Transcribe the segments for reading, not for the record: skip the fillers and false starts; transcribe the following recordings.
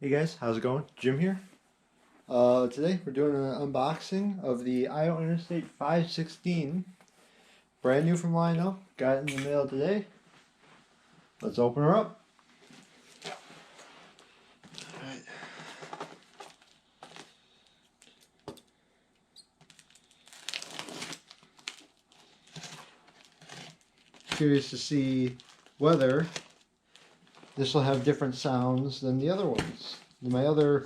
Hey guys, how's it going? Jim here. Today we're doing an unboxing of the Interstate 516. Brand new from Lionel. Got it in the mail today. Let's open her up. Alright. Curious to see whether this will have different sounds than the other ones. My other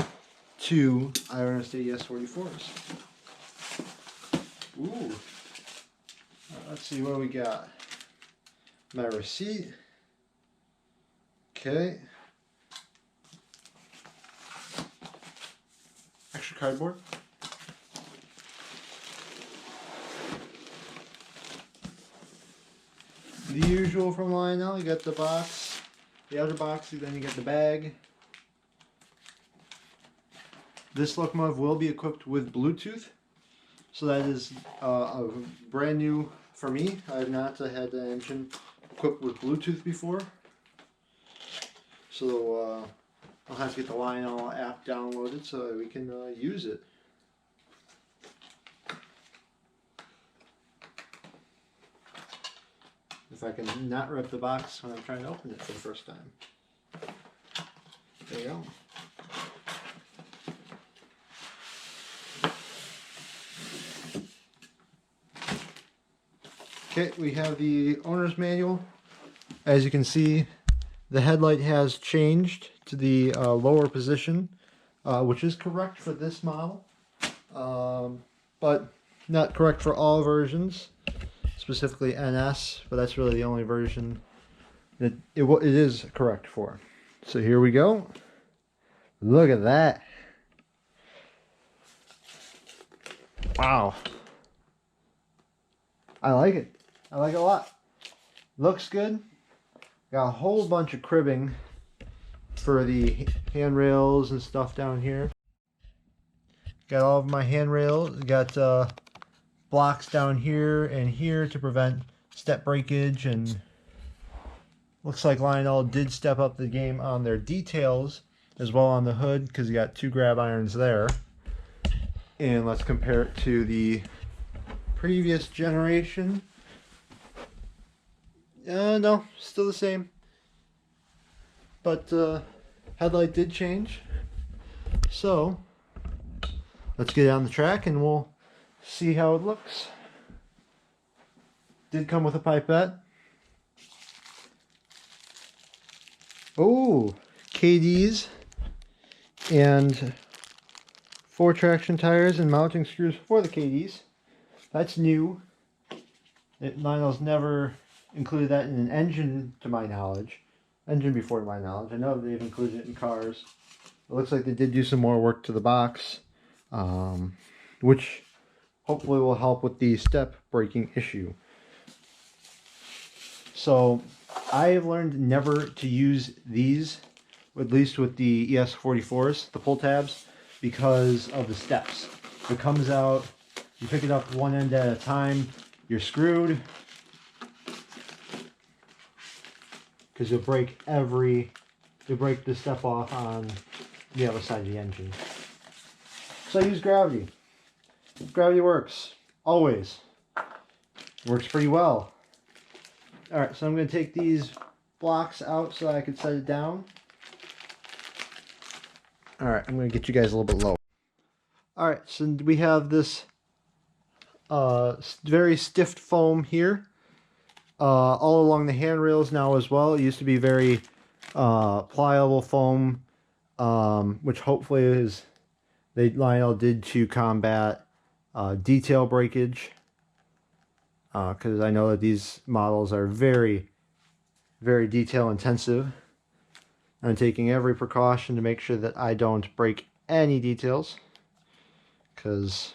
two Interstate ES44s. Ooh. Let's see what we got. My receipt. Okay. Extra cardboard. The usual from Lionel. You got the box, the outer box, then you get the bag. This locomotive will be equipped with Bluetooth, so that is a brand new for me. I have not had the engine equipped with Bluetooth before, so I'll have to get the Lionel app downloaded so that we can use it. If I can not rip the box when I'm trying to open it for the first time. There you go. Okay, we have the owner's manual. As you can see, the headlight has changed to the lower position, which is correct for this model, but not correct for all versions, specifically NS, but that's really the only version that it is correct for. So here we go. Look at that. Wow. I like it. I like it a lot. Looks good. Got a whole bunch of cribbing for the handrails and stuff down here. Got all of my handrails. Got blocks down here and here to prevent step breakage, and looks like Lionel did step up the game on their details as well on the hood, because you got two grab irons there. And let's compare it to the previous generation. No, still the same. But headlight did change. So let's get on the track and we'll see how it looks. Did come with a pipette. Oh, KDs and 4 traction tires and mounting screws for the KDs. That's new. Lionel's never included that in an engine to my knowledge. Engine before my knowledge. I know they've included it in cars. It looks like they did do some more work to the box, which hopefully will help with the step braking issue. So I have learned never to use these, at least with the ES44s, the pull tabs, because of the steps. It comes out, you pick it up one end at a time, you're screwed, because you'll break the step off on the other side of the engine. So I use gravity. Gravity works, always. Works pretty well. Alright, so I'm going to take these blocks out so I can set it down. Alright, I'm going to get you guys a little bit low. Alright, so we have this very stiff foam here. All along the handrails now as well. It used to be very pliable foam, which hopefully Lionel did to combat detail breakage, because I know that these models are very, very detail intensive. I'm taking every precaution to make sure that I don't break any details, because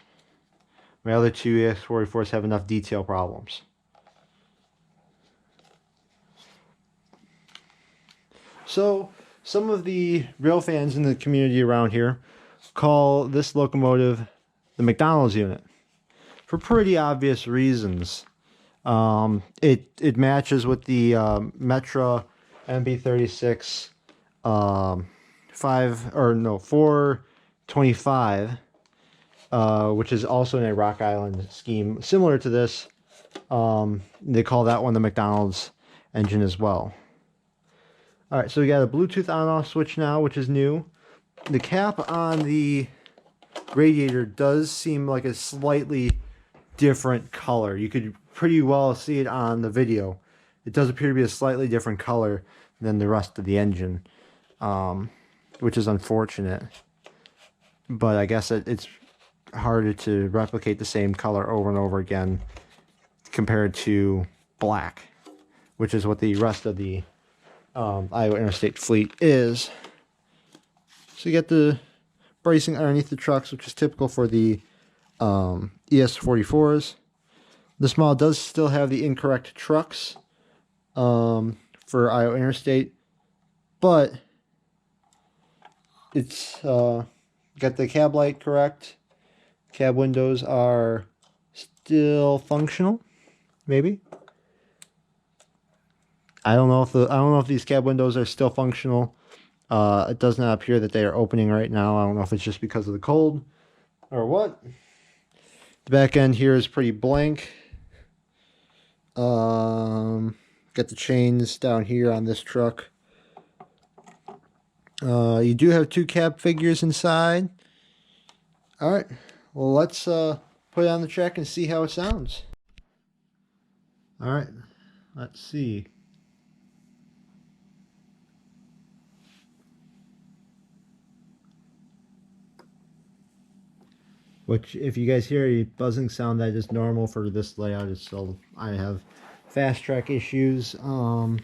my other two ES44s have enough detail problems. So some of the rail fans in the community around here call this locomotive the McDonald's unit for pretty obvious reasons. It matches with the Metra MB36 425, which is also in a Rock Island scheme similar to this. They call that one the McDonald's engine as well. All right, so we got a Bluetooth on-off switch now, which is new. The cap on the radiator does seem like a slightly different color. You could pretty well see it on the video. It does appear to be a slightly different color than the rest of the engine, which is unfortunate. But I guess it's harder to replicate the same color over and over again compared to black, which is what the rest of the Iowa Interstate fleet is. So you get the bracing underneath the trucks, which is typical for the ES44s. This model does still have the incorrect trucks for Iowa Interstate, but it's got the cab light correct. Cab windows are still functional, maybe. I don't know if these cab windows are still functional. It does not appear that they are opening right now. I don't know if it's just because of the cold or what. The back end here is pretty blank. Got the chains down here on this truck. You do have two cab figures inside. All right. Well, let's put it on the track and see how it sounds. All right. Let's see. Which, if you guys hear a buzzing sound, that is normal for this layout. It's still, I have fast track issues. All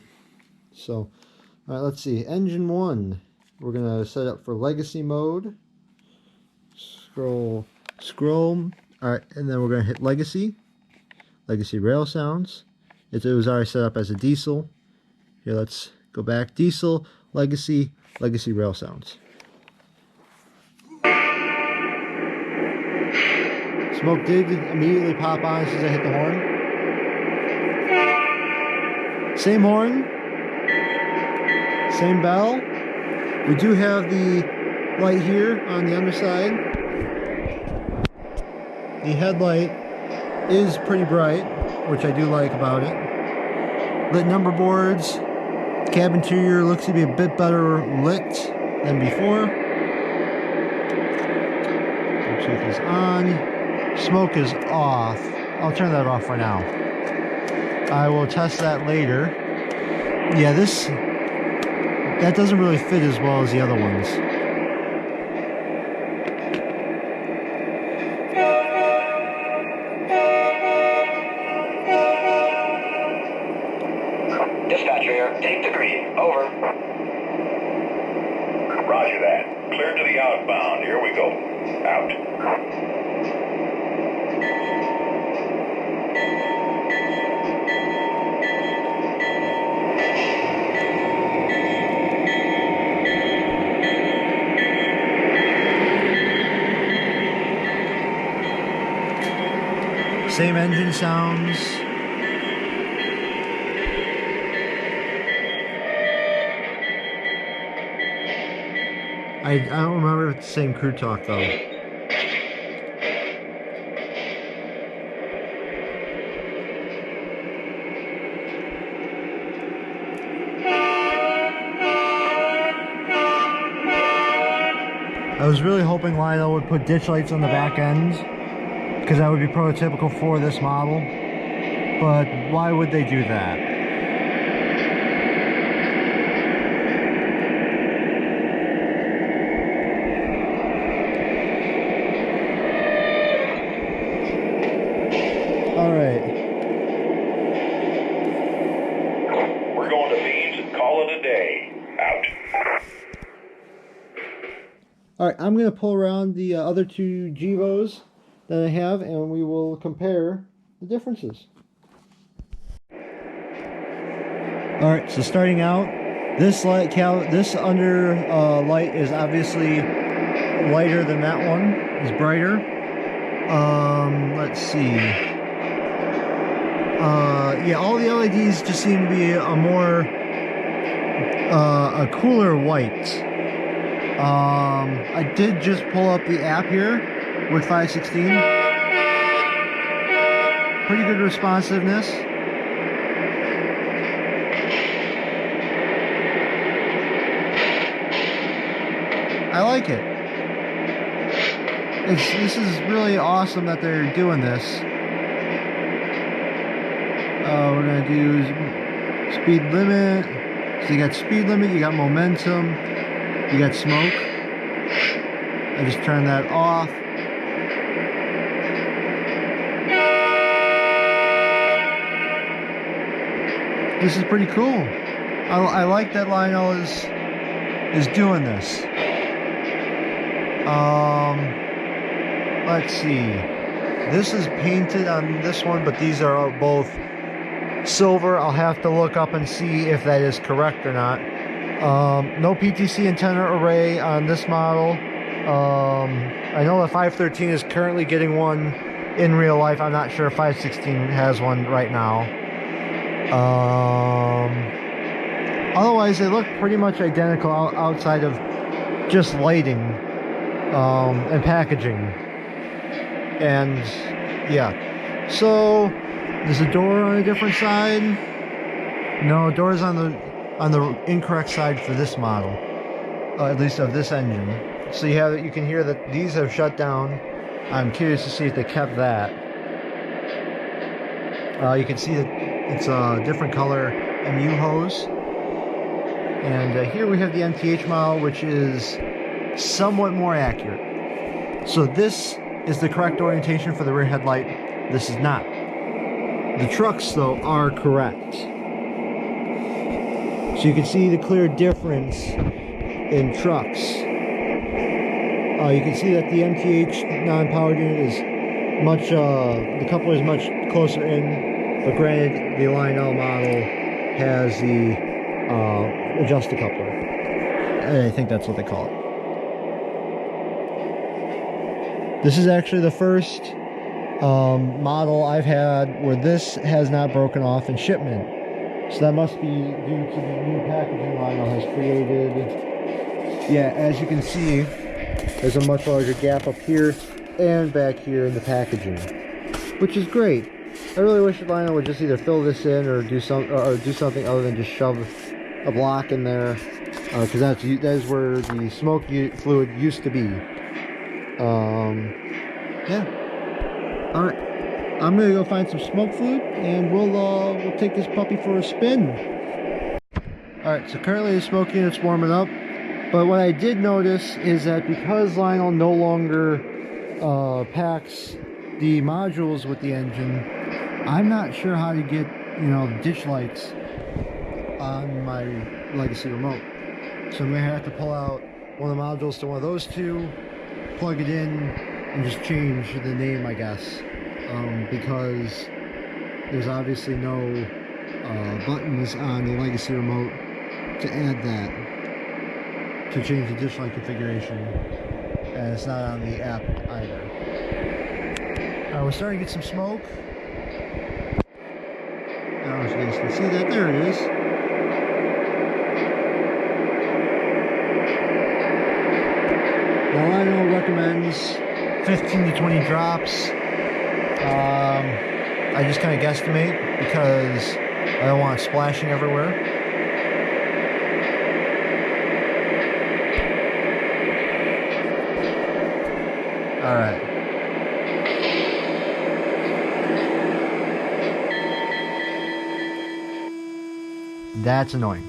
right, let's see. Engine 1. We're going to set up for legacy mode. Scroll. All right, and then we're going to hit legacy. Legacy rail sounds. It was already set up as a diesel. Here, let's go back. Diesel, legacy rail sounds. Smoke did immediately pop on as soon as I hit the horn. Same horn. Same bell. We do have the light here on the underside. The headlight is pretty bright, which I do like about it. Lit number boards. Cab interior looks to be a bit better lit than before. Bluetooth is on. Smoke is off. I'll turn that off for now. I will test that later. Yeah, that doesn't really fit as well as the other ones. Dispatch here. Take the green. Over. Roger that. Clear to the outbound. Here we go. Out. Same engine sounds. I don't remember if it's the same crew talk though. I was really hoping Lionel would put ditch lights on the back end, because that would be prototypical for this model, but why would they do that? Alright. We're going to Beans and call it a day. Out. Alright, I'm going to pull around the other two Gevos that I have, and we will compare the differences. Alright, so starting out, this light under light is obviously lighter than that one. It's brighter. Let's see. Yeah, all the LEDs just seem to be a cooler white. I did just pull up the app here with 516. Pretty good responsiveness. I like it. This is really awesome that they're doing this. We're gonna do speed limit. So you got speed limit, you got momentum, you got smoke. I just turned that off. This is pretty cool. I like that Lionel is doing this. Let's see. This is painted on this one, but these are both silver. I'll have to look up and see if that is correct or not. No PTC antenna array on this model. I know the 513 is currently getting one in real life. I'm not sure if 516 has one right now. Otherwise, they look pretty much identical outside of just lighting and packaging. And yeah, so there's a door on a different side. No, door's on the incorrect side for this model, at least of this engine. So you can hear that these have shut down. I'm curious to see if they kept that. You can see that it's a different color MU hose. And here we have the MTH model, which is somewhat more accurate. So this is the correct orientation for the rear headlight. This is not. The trucks, though, are correct. So you can see the clear difference in trucks. You can see that the MTH non-powered unit is much, the coupler is much closer in, but granted, the Lionel model has the adjust coupler. I think that's what they call it. This is actually the first model I've had where this has not broken off in shipment. So that must be due to the new packaging Lionel has created. Yeah, as you can see, there's a much larger gap up here and back here in the packaging, which is great. I really wish that Lionel would just either fill this in or do something other than just shove a block in there, because that is where the smoke fluid used to be. Yeah. All right. I'm gonna go find some smoke fluid, and we'll take this puppy for a spin. All right. So currently the smoke unit's warming up, but what I did notice is that because Lionel no longer packs the modules with the engine, I'm not sure how to get ditch lights on my legacy remote. So I'm gonna have to pull out one of the modules to one of those two, plug it in, and just change the name, I guess, because there's obviously no buttons on the legacy remote to add that, to change the ditch light configuration, and it's not on the app either. We're starting to get some smoke. I don't know if you guys can see that. There it is. Well, Lionel recommends 15 to 20 drops. I just kind of guesstimate because I don't want it splashing everywhere. All right. That's annoying.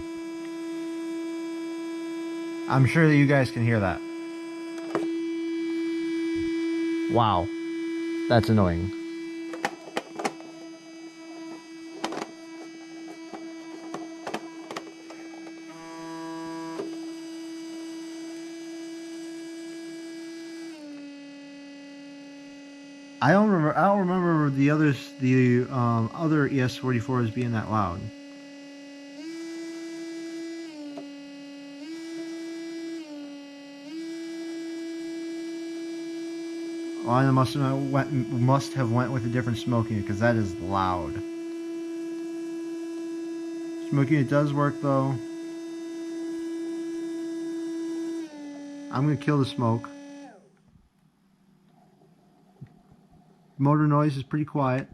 I'm sure that you guys can hear that. Wow. That's annoying. I don't remember the other ES44s being that loud. Lionel must have went with a different smoke unit, because that is loud. Smoke unit does work though. I'm going to kill the smoke. Motor noise is pretty quiet.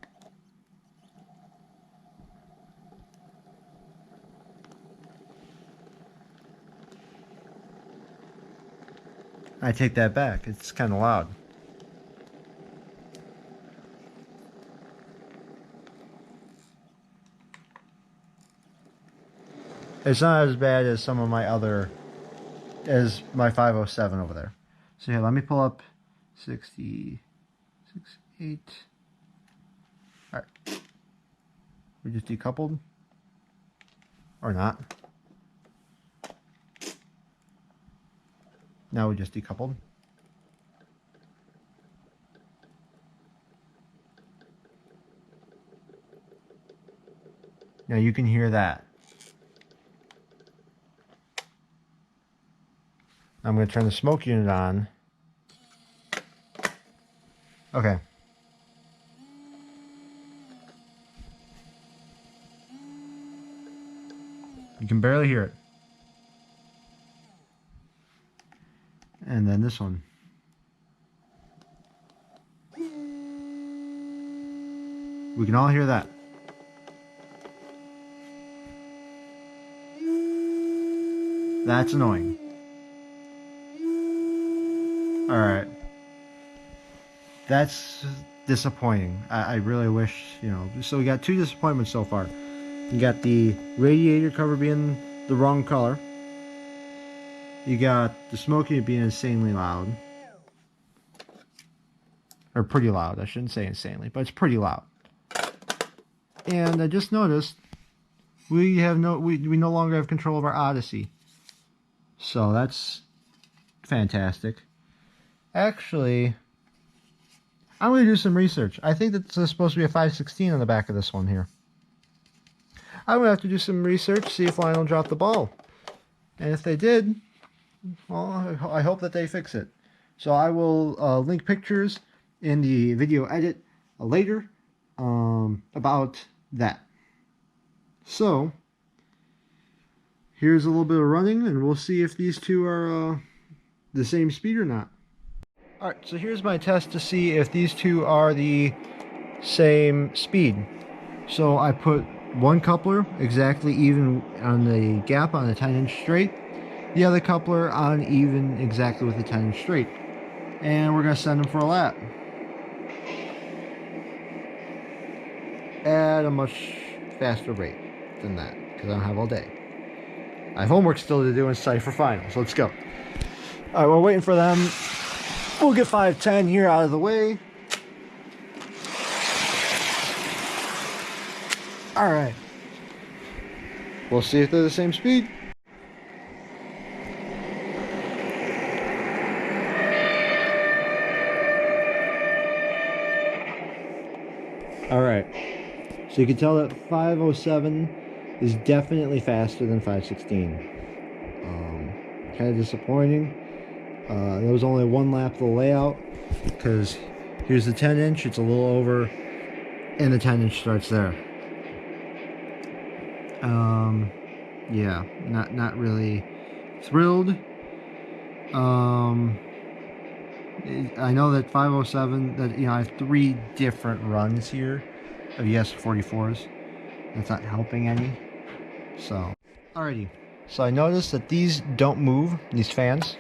I take that back. It's kind of loud. It's not as bad as some of my other, as my 507 over there. So here, let me pull up 60, 68. All right. We just decoupled. Or not. Now we just decoupled. Now you can hear that. I'm going to turn the smoke unit on. Okay. You can barely hear it. And then this one. We can all hear that. That's annoying. Alright. That's disappointing. I really wish, you know. So we got two disappointments so far. You got the radiator cover being the wrong color. You got the smoke unit being insanely loud. Or pretty loud. I shouldn't say insanely, but it's pretty loud. And I just noticed we no longer have control of our Odyssey. So that's fantastic. Actually, I'm going to do some research. I think that there's supposed to be a 516 on the back of this one here. I'm going to have to do some research, see if Lionel dropped the ball. And if they did, well, I hope that they fix it. So I will link pictures in the video edit later about that. So, here's a little bit of running, and we'll see if these two are the same speed or not. Alright, so here's my test to see if these two are the same speed. So I put one coupler exactly even on the gap on the 10-inch straight, the other coupler on even exactly with the 10-inch straight, and we're going to send them for a lap at a much faster rate than that, because I don't have all day. I have homework still to do and study for finals. Let's go. Alright, we're waiting for them. We'll get 510 here out of the way. Alright. We'll see if they're the same speed. Alright. So you can tell that 507 is definitely faster than 516. Kind of disappointing. There was only one lap of the layout, because here's the 10-inch, it's a little over, and the 10-inch starts there. Yeah, not really thrilled. I know that 507, that, you know, I have 3 different runs here of ES44s. That's not helping any. So, alrighty. So I noticed that these don't move, these fans.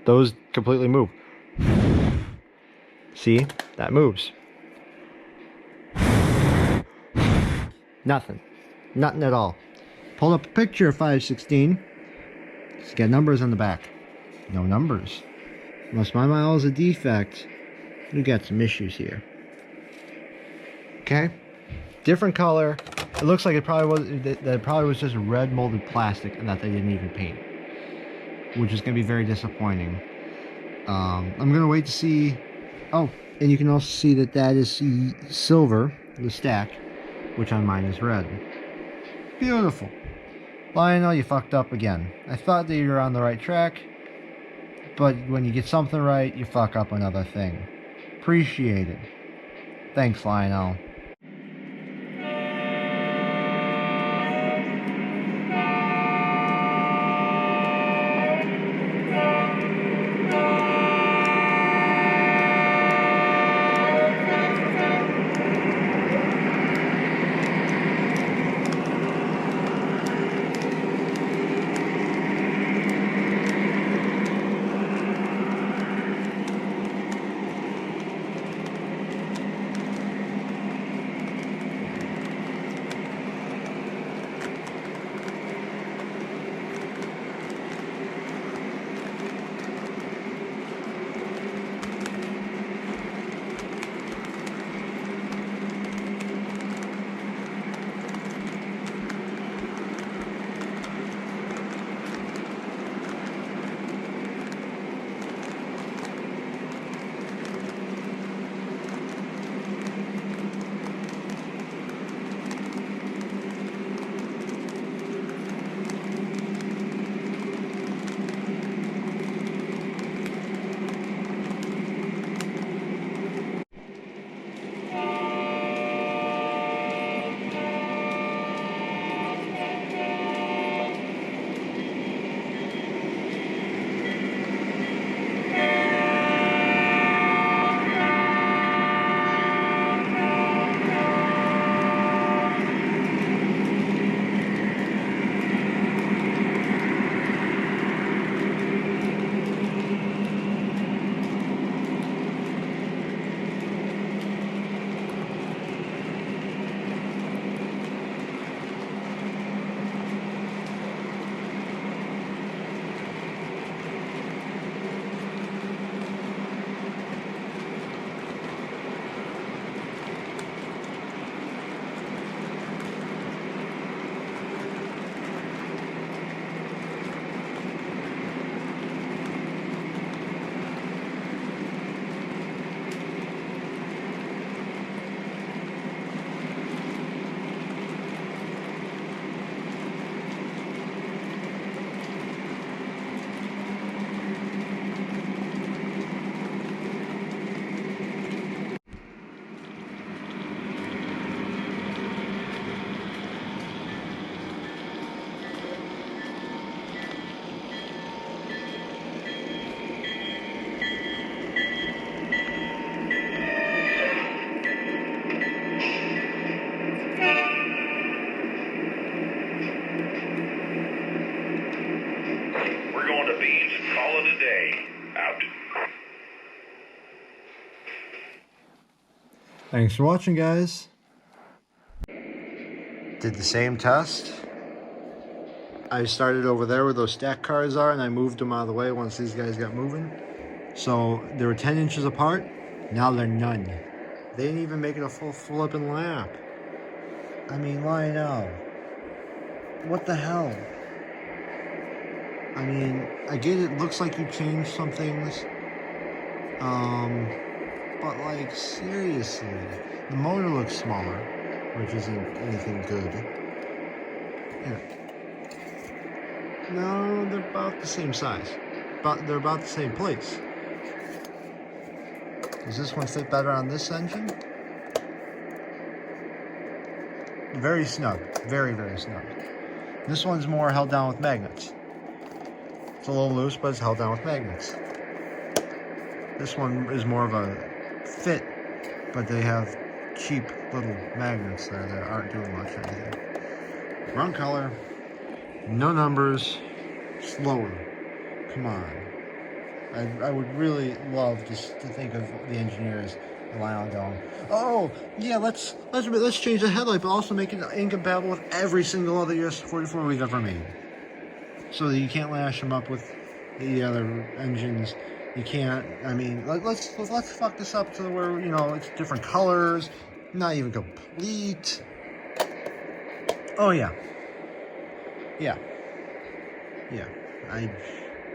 Those completely move. See? That moves. Nothing. Nothing at all. Pulled up a picture of 516. It's got numbers on the back. No numbers. Unless my mile is a defect, we got some issues here. Okay? Different color. It looks like it probably was just red molded plastic and that they didn't even paint, which is going to be very disappointing. I'm going to wait to see. Oh, and you can also see that that is silver, the stack, which on mine is red. Beautiful. Lionel, you fucked up again. I thought that you were on the right track, but when you get something right, you fuck up another thing. Appreciate it. Thanks, Lionel. Thanks for watching, guys. Did the same test. I started over there where those stack cars are, and I moved them out of the way once these guys got moving. So they were 10 inches apart. Now they're none. They didn't even make it a full flipping lap. I mean, Lionel, what the hell? I mean, I get it. Looks like you changed some things. But like, seriously, the motor looks smaller, which isn't anything good. Yeah. No, they're about the same size. But they're about the same place. Does this one fit better on this engine? Very snug. Very, very snug. This one's more held down with magnets. It's a little loose, but it's held down with magnets. This one is more of a fit, but they have cheap little magnets there that aren't doing much or anything. Wrong color. No numbers. Slower. Come on. I would really love just to think of the engineers at Lionel going, oh yeah, let's change the headlight, but also make it incompatible with every single other ES44 we've ever made, so that you can't lash them up with the other engines. You can't. I mean, let's fuck this up to where, you know, it's different colors, not even complete. Oh yeah.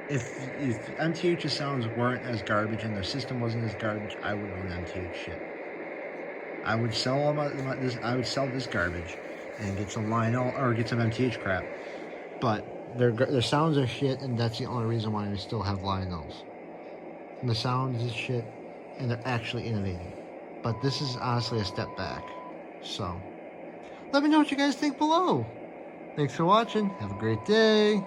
If MTH's sounds weren't as garbage and their system wasn't as garbage, I would own MTH shit. I would sell this. I would sell this garbage and get some Lionel or get some MTH crap. But their sounds are shit, and that's the only reason why we still have Lionels. And the sounds is shit, and they're actually innovating. But this is honestly a step back. So, let me know what you guys think below. Thanks for watching. Have a great day.